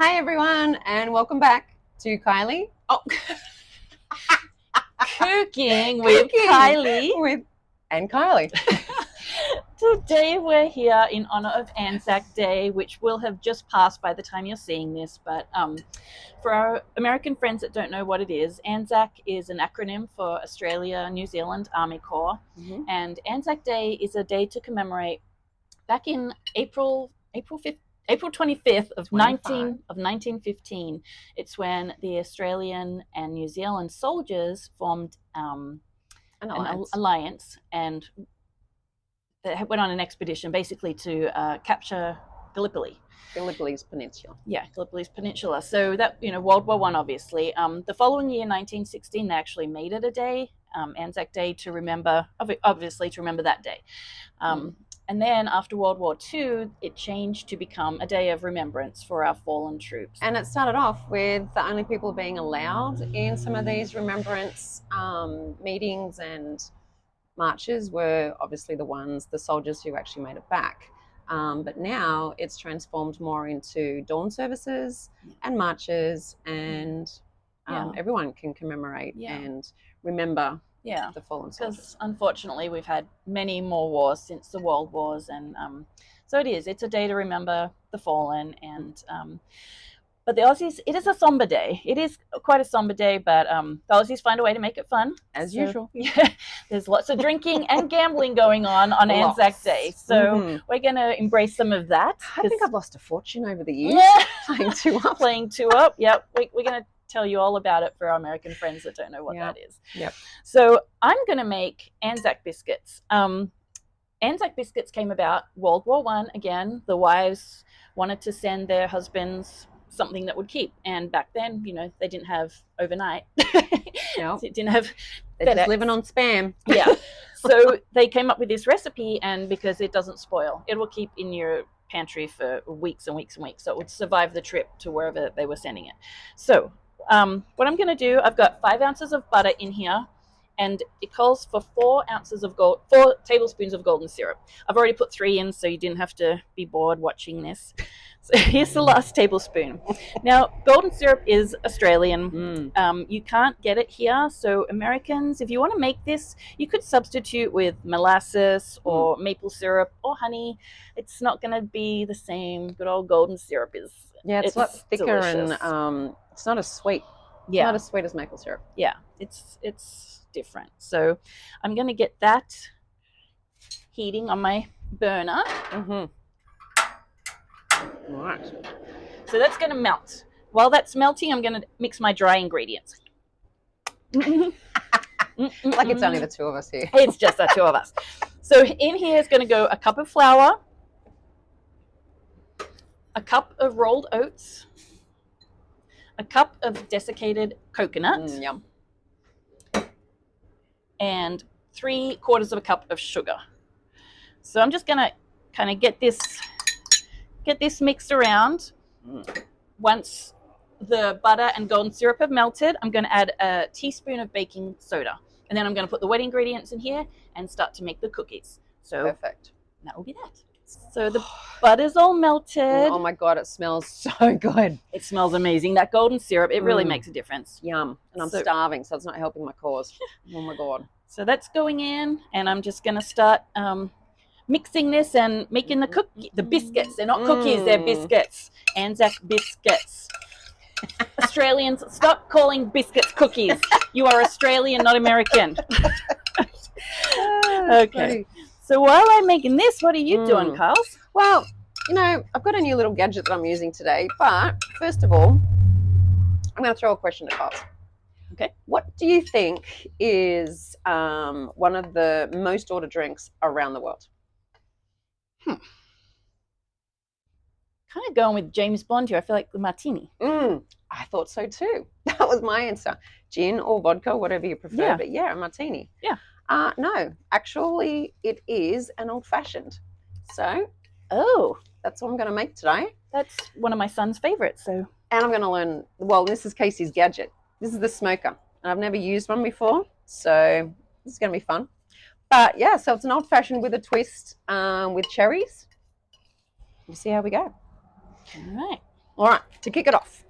Hi everyone, and welcome back to Kylie. Cooking with Kylie. And Kylie. Today we're here in honor of Anzac Day, which will have just passed by the time you're seeing this. But for our American friends that don't know what it is, Anzac is an acronym for Australia New Zealand Army Corps. Mm-hmm. And Anzac Day is a day to commemorate back in April 25th of 1915. It's when the Australian and New Zealand soldiers formed an alliance, and they went on an expedition basically to capture Gallipoli. Gallipoli's Peninsula. Yeah, Gallipoli's Peninsula. So that, World War I, obviously. The following year, 1916, they actually made it a day, Anzac Day, to remember, obviously, to remember that day. And then after World War II, it changed to become a day of remembrance for our fallen troops. And it started off with the only people being allowed in some of these remembrance meetings and marches were obviously the soldiers who actually made it back. But now it's transformed more into dawn services and marches, and everyone can commemorate and remember the fallen soldiers. Because unfortunately we've had many more wars since the world wars, and so it's a day to remember the fallen. And but the Aussies, it is a somber day. It is quite a somber day, but the Aussies find a way to make it fun. As usual. Yeah, there's lots of drinking and gambling going on Anzac Day. So we're going to embrace some of that. I think I've lost a fortune over the years playing two up. Playing two up, yep. We're going to tell you all about it for our American friends that don't know what that is. Yep. So I'm going to make Anzac biscuits. Anzac biscuits came about World War I. Again, the wives wanted to send their husbands something that would keep, and back then, they didn't have overnight. No, didn't have. They're just living on spam. Yeah, so they came up with this recipe, and because it doesn't spoil, it will keep in your pantry for weeks and weeks and weeks, so it would survive the trip to wherever they were sending it. So what I'm going to do, I've got 5 ounces of butter in here, and it calls for 4 tablespoons of golden syrup. I've already put 3 in, so you didn't have to be bored watching this. So here's the last tablespoon. Now, golden syrup is Australian. You can't get it here. So Americans, if you want to make this, you could substitute with molasses or maple syrup or honey. It's not going to be the same. Good old golden syrup is. Yeah, it's a lot thicker delicious. And it's not as sweet. Yeah. Not as sweet as maple syrup. Yeah, it's different. So I'm going to get that heating on my burner. Right. So that's going to melt. While that's melting, I'm going to mix my dry ingredients. Like it's only the two of us here. It's just the two of us. So in here is going to go a cup of flour, a cup of rolled oats, a cup of desiccated coconut, Yum. and 3/4 of a cup of sugar. So I'm just going to kind of get this mixed around. Once the butter and golden syrup have melted, I'm going to add a teaspoon of baking soda, and then I'm going to put the wet ingredients in here and start to make the cookies. So perfect. That will be that. So the butter's all melted. Oh my God, it smells so good. It smells amazing. That golden syrup, it really makes a difference. Yum. And I'm starving, so it's not helping my cause. Oh my God. So that's going in, and I'm just going to start mixing this and making the biscuits. They're not cookies, they're biscuits. Anzac biscuits. Australians, stop calling biscuits cookies. You are Australian, not American. Okay. Funny. So while I'm making this, what are you doing, Carl? Well, I've got a new little gadget that I'm using today, but first of all, I'm going to throw a question at Carl. Okay. What do you think is one of the most ordered drinks around the world? Kind of going with James Bond here. I feel like the martini. I thought so too. That was my answer. Gin or vodka, whatever you prefer. Yeah. But yeah, a martini. Yeah. No, actually, it is an old-fashioned. So, that's what I'm going to make today. That's one of my son's favorites. So, and I'm going to learn. Well, this is Casey's gadget. This is the smoker, and I've never used one before, so this is going to be fun. But yeah, so it's an old-fashioned with a twist with cherries. We'll see how we go. All right. All right, to kick it off,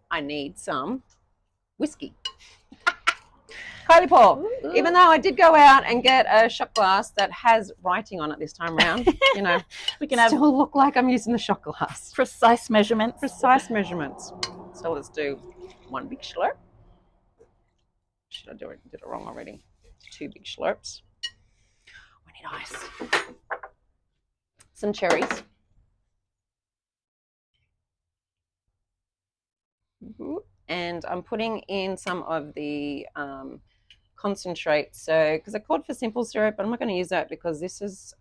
I need some whiskey. Kylie Paul, even though I did go out and get a shot glass that has writing on it this time around, you know, We can have still look like I'm using the shot glass. precise measurements. Precise measurements. So let's do one big slurp. Should I do it? Did it wrong already? 2 big slurps. We need ice. Some cherries. And I'm putting in some of the concentrate. So, because I called for simple syrup, but I'm not going to use that because this is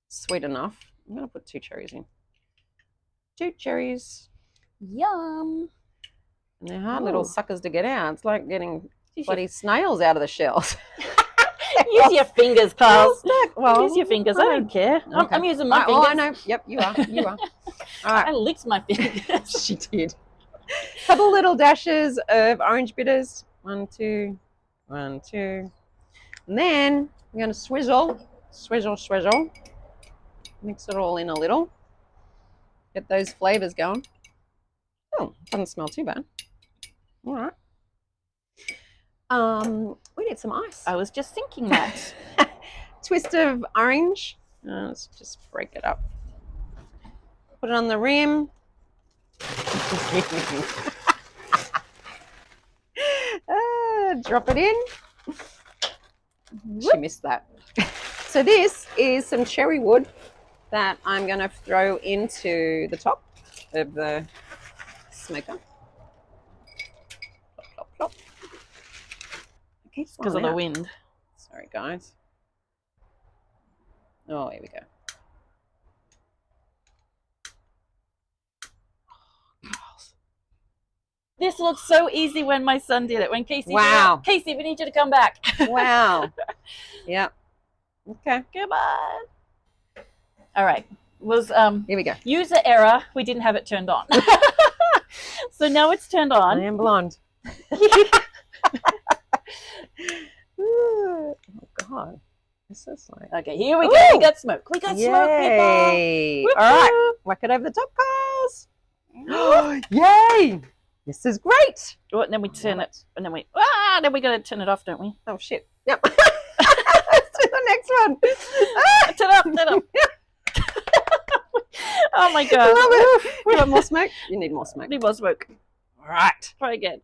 sweet enough. I'm going to put 2 cherries in. 2 cherries. Yum. And they're hard little suckers to get out. It's like getting bloody snails out of the shells. Use your fingers, Carl. Well, use your fingers. I don't care. Okay. I'm using my fingers. Oh, I know. Yep, you are. You are. All right. I licked my fingers. She did. Couple little dashes of orange bitters. 1, 2, 1, 2. And then we're going to swizzle. Mix it all in a little. Get those flavors going. Oh, doesn't smell too bad. All right. We need some ice. I was just thinking that. Twist of orange. Let's just break it up. Put it on the rim. Drop it in. She missed that. So this is some cherry wood that I'm going to throw into the top of the smoker. Plop, plop, plop. Because of the wind. Sorry, guys. Oh, here we go. This looks so easy when my son did it. When Casey Wow. did it. Casey, we need you to come back. Wow. Yep. Okay. Goodbye. All right. Was Here we go. user error. We didn't have it turned on. So now it's turned I on. am blonde. Oh God. This is like. Okay, here we go. We got smoke. We got smoke, Yay. people. All right. Whack it over the top, guys. Yay. This is great. Oh, and then we turn it, and then we got to turn it off, don't we? Oh shit. Yep. Let's do the next one. Turn it up. Oh my God. I love it. You want more smoke? You need more smoke. Need more smoke. All right. Try again.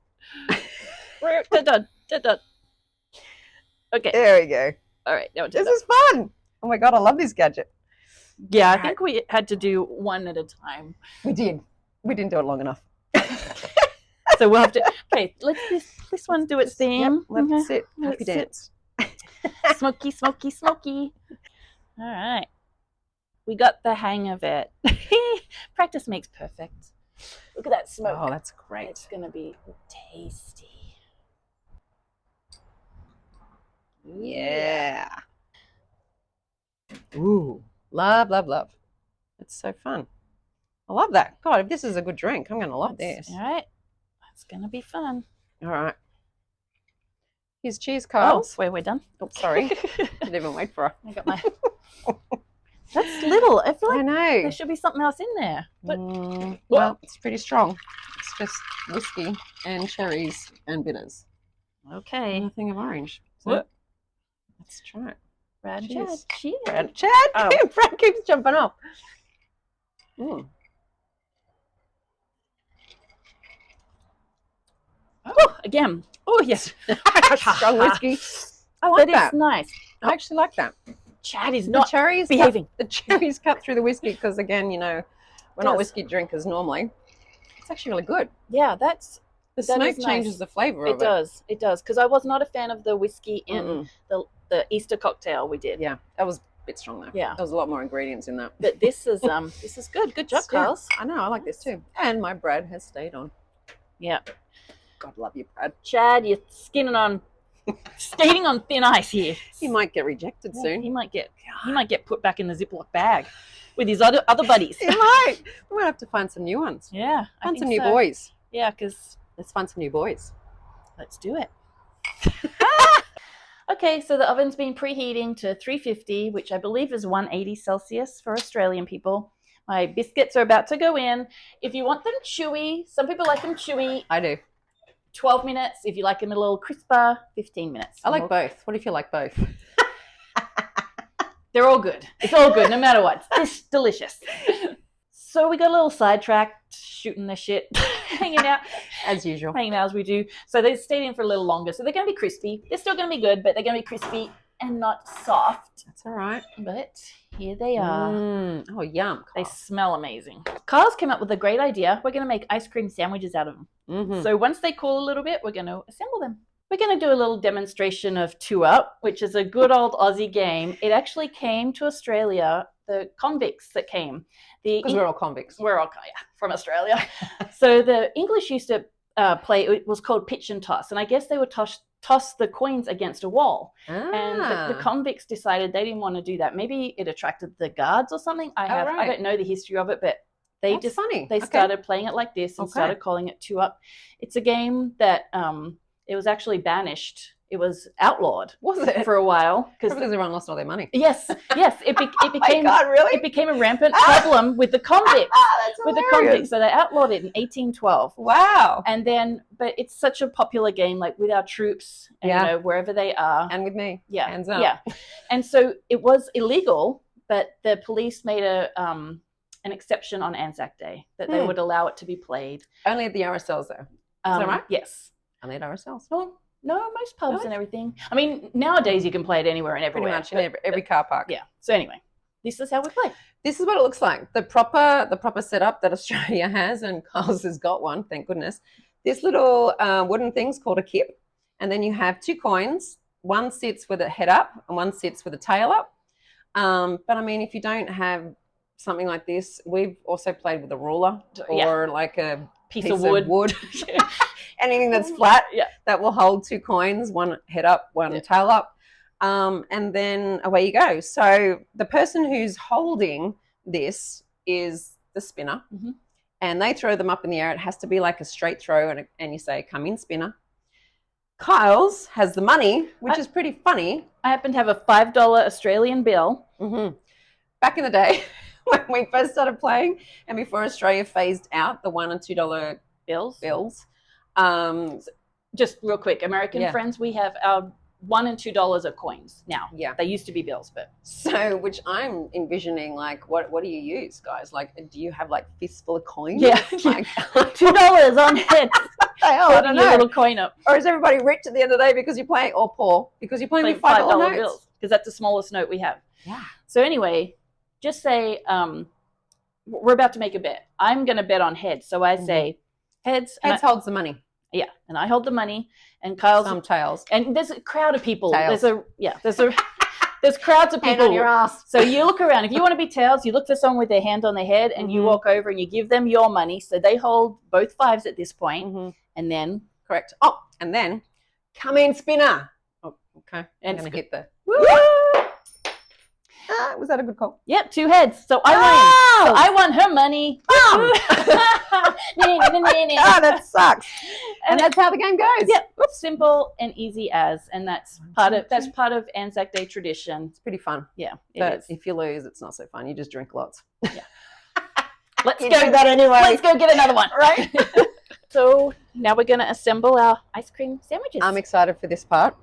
They're done. Okay. There we go. All right. Now This is fun. Oh my God, I love this gadget. Yeah, I think we had to do one at a time. We did. We didn't do it long enough. So we'll have to. Okay, let's this one do its thing. Yep, let's sit. Let's Happy sit. dance. Smoky, smoky, smoky. All right. We got the hang of it. Practice makes perfect. Look at that smoke. Oh, that's great. It's going to be tasty. Yeah. Ooh. Love, love, love. It's so fun. I love that. God, if this is a good drink, I'm going to love this. All right. That's going to be fun. All right. Here's cheese, Carl. Oh, we're done. Oh, sorry. Didn't even wait for her. I got my... That's little. I feel like I know. there should be something else in there. But well, it's pretty strong. It's just whiskey and cherries and bitters. okay. Nothing of orange. So What? let's try it. Brad, Cheers. Chad. Cheers. Brad, Chad. Oh. Brad keeps jumping off. Mm. Oh, again. Oh, yes. Strong whiskey. I like that. That is nice. I actually like that. Chad is The not cherries behaving. The cherries cut through the whiskey because, again, you know, we're not Does. whiskey drinkers normally. It's actually really good. Yeah, that's... The That smoke is nice. changes the flavour of It does. It does. Because I was not a fan of the whiskey in Mm-mm. the Easter cocktail we did. Yeah, that was a bit strong though. Yeah. There was a lot more ingredients in that. But this is good. Good job, Yeah, Carls. I know, I like this too. And my bread has stayed on. Yeah. God love you, Brad. Chad, you're skating on thin ice here. He might get rejected Yeah, soon. He might get put back in the Ziploc bag with his other buddies. He might. We might have to find some new ones. Yeah. I Find some think new so. boys. Yeah, because Let's find some new boys. let's do it. Okay, so the oven's been preheating to 350, which I believe is 180 Celsius for Australian people. My biscuits are about to go in. If you want them chewy, some people like them chewy. I do. 12 minutes. If you like them a little crisper, 15 minutes. I like both. What if you like both? They're all good. It's all good, no matter what. It's delicious. So we got a little sidetracked, shooting the shit, hanging out. As usual. Hanging out as we do. So they stayed in for a little longer. So they're going to be crispy. They're still going to be good, but they're going to be crispy and not soft. That's all right. But here they are. Oh, yum. They smell amazing. Carl's came up with a great idea. We're going to make ice cream sandwiches out of them. Mm-hmm. So once they cool a little bit, we're going to assemble them. We're going to do a little demonstration of Two Up, which is a good old Aussie game. It actually came to Australia, the convicts that came. Because we're all convicts. We're all from Australia. So the English used to play, it was called pitch and toss. And I guess they would toss the coins against a wall. And the convicts decided they didn't want to do that. Maybe it attracted the guards or something. I don't know the history of it, but they started playing it like this and started calling it Two Up. It's a game that it was actually banished. It was outlawed. Was it? For a while. Because everyone lost all their money. Yes. It became really? It became a rampant problem with the convicts. That's with the convicts. So they outlawed it in 1812. Wow. And then, but it's such a popular game, like with our troops, and, you know, wherever they are. And with me. Yeah. Hands up. Yeah. And so it was illegal, but the police made an exception on Anzac Day that they would allow it to be played. Only at the RSLs though. Is that right? Yes. Only at RSLs. Well, no, most pubs and everything. I mean, nowadays you can play it anywhere and everywhere. Pretty much in every car park. Yeah. So anyway, this is how we play. This is what it looks like. The proper setup that Australia has, and Carl's has got one, thank goodness. This little wooden thing's called a kip. And then you have 2 coins. One sits with a head up and one sits with a tail up. But I mean, if you don't have something like this, we've also played with a ruler or like a piece of wood. Anything that's flat that will hold 2 coins, one head up, one tail up. And then away you go. So the person who's holding this is the spinner. Mm-hmm. And they throw them up in the air. It has to be like a straight throw, and you say, come in, spinner. Kyle's has the money, which is pretty funny. I happen to have a $5 Australian bill. Mm-hmm. Back in the day, when we first started playing, and before Australia phased out the $1 and $2 bills. Just real quick, American friends, we have our $1 and $2 are coins now. Yeah, they used to be bills, but so which I'm envisioning, like, what do you use, guys? Like, do you have like fistful of coins? Yeah, like $2 on head. I don't know. Little coin up, or is everybody rich at the end of the day because you're playing, or poor because you're playing with $5 bills? Because that's the smallest note we have. Yeah. So anyway, just say we're about to make a bet. I'm going to bet on heads, so I say heads. Heads holds the money. Yeah, and I hold the money, and Kyle's some tails. And there's a crowd of people. Tails. There's crowds of people. Hand on your ass. So you look around. If you want to be tails, you look for someone with their hand on their head, and you walk over and you give them your money. So they hold both 5s at this point, and then correct. Oh, and then come in, spinner. Oh, okay. And I'm gonna hit the. Woo! Was that a good call? Yep, 2 heads. So I won. So I won her money. That sucks. And that's how the game goes. Yep, simple and easy as, and that's part of Anzac Day tradition. It's pretty fun. Yeah, but if you lose, it's not so fun. You just drink lots. Yeah. Let's go that anyway. Let's go get another one, right? So now we're going to assemble our ice cream sandwiches. I'm excited for this part.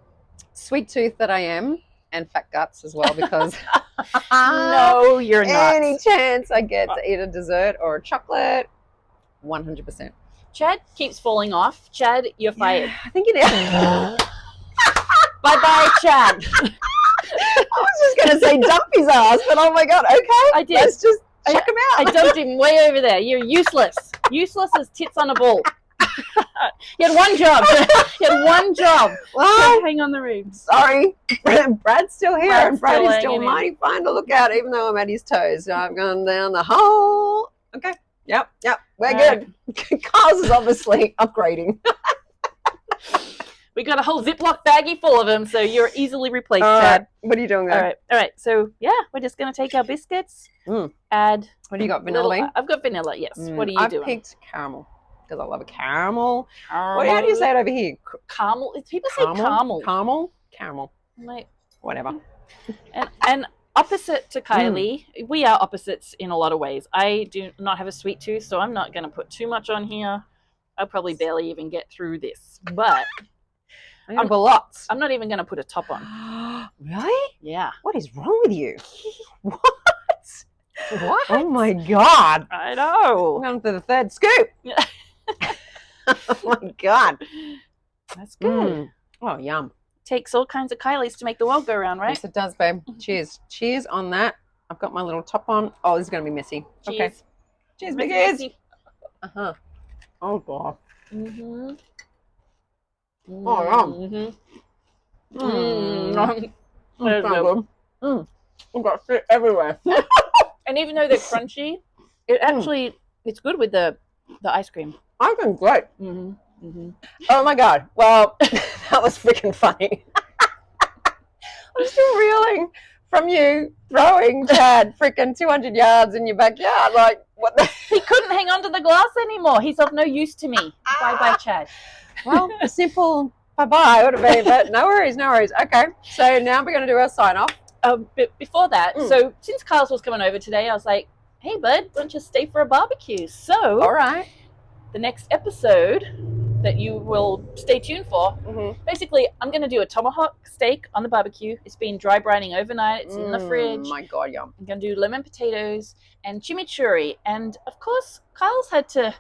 Sweet tooth that I am, and fat guts as well, because no, you're not. Any chance I get to eat a dessert or a chocolate, 100%. Chad keeps falling off. Chad, you're fired. I think it is. Bye-bye, Chad. I was just going to say dump his ass, but oh my God, okay. I did. Let's just check him out. I dumped him way over there. You're useless. Useless as tits on a ball. You had one job. Well, hang on the room. Sorry. Brad's still here, and Brad is still mighty in. fine to look at, even though I'm at his toes. So I've gone down the hole. Okay. Yep. We're good. Carl's is obviously upgrading. We got a whole Ziploc baggie full of them, so you're easily replaced, Chad. What are you doing there? All right. So, we're just going to take our biscuits, add... What do you got, vanilla? I've got vanilla, yes. What are you doing? I've picked caramel, because I love a caramel. How do you say it over here? Caramel? People say caramel. Caramel? Like, whatever. And opposite to Kylie, we are opposites in a lot of ways. I do not have a sweet tooth, so I'm not going to put too much on here. I'll probably barely even get through this. But I have lots. I'm not even going to put a top on. Really? Yeah. What is wrong with you? What? What? Oh my God. I know. I'm going for the third scoop. Oh my God. That's good. Oh, yum. Takes all kinds of Kylies to make the world go round, right? Yes, it does, babe. Cheers. Cheers on that. I've got my little top on. Oh, this is going to be messy. Cheers. Okay. Cheers, big ears. Uh-huh. Oh, God. Mm-hmm. Oh, yum. There's So good. I've got shit everywhere. And even though they're crunchy, it actually it's good with the ice cream. I think great. Mm-hmm. Mm-hmm. Oh my God. Well, that was freaking funny. I'm still reeling from you throwing Chad freaking 200 yards in your backyard. Like, what the? He couldn't hang on to the glass anymore. He's of no use to me. Bye-bye, Chad. Well, a simple bye-bye would have been, but no worries, no worries. Okay, so now we're going to do our sign-off. But before that, so since Kyle's was coming over today, I was like, hey, bud, why don't you stay for a barbecue? So, all right, the next episode that you will stay tuned for, basically, I'm going to do a tomahawk steak on the barbecue. It's been dry brining overnight. It's in the fridge. My God, yum. I'm going to do lemon potatoes and chimichurri. And, of course, Kyle's had to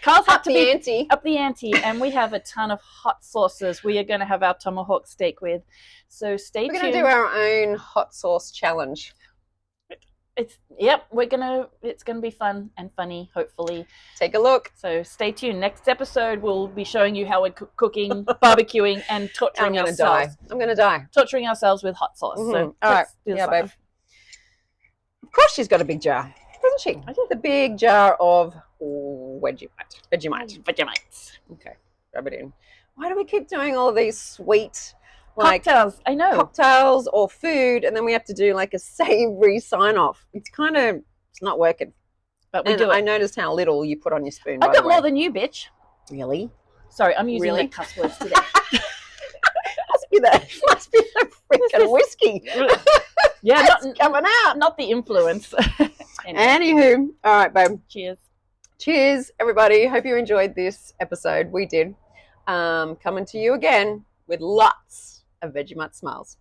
Kyle's had to be up the ante, and we have a ton of hot sauces we are going to have our tomahawk steak with. So stay tuned. We're going to do our own hot sauce challenge. It's gonna be fun and funny, hopefully. Take a look. So stay tuned. Next episode we'll be showing you how we're cooking, barbecuing, and torturing ourselves. I'm gonna die. Torturing ourselves with hot sauce. So all right, yeah, babe. Of course, she's got a big jar, doesn't she? I did the big jar of Vegemite. Okay, rub it in. Why do we keep doing all of these sweet? Like cocktails, I know. Cocktails or food, and then we have to do like a savory sign-off. It's not working. But we do it. I noticed how little you put on your spoon. I got more than you, bitch. Really? Sorry, I'm using the cuss words today. Must be the freaking whiskey. Yeah, not coming out. Not the influence. Anywho, all right, babe. Cheers. Cheers, everybody. Hope you enjoyed this episode. We did. Coming to you again with lots of Vegemite smiles.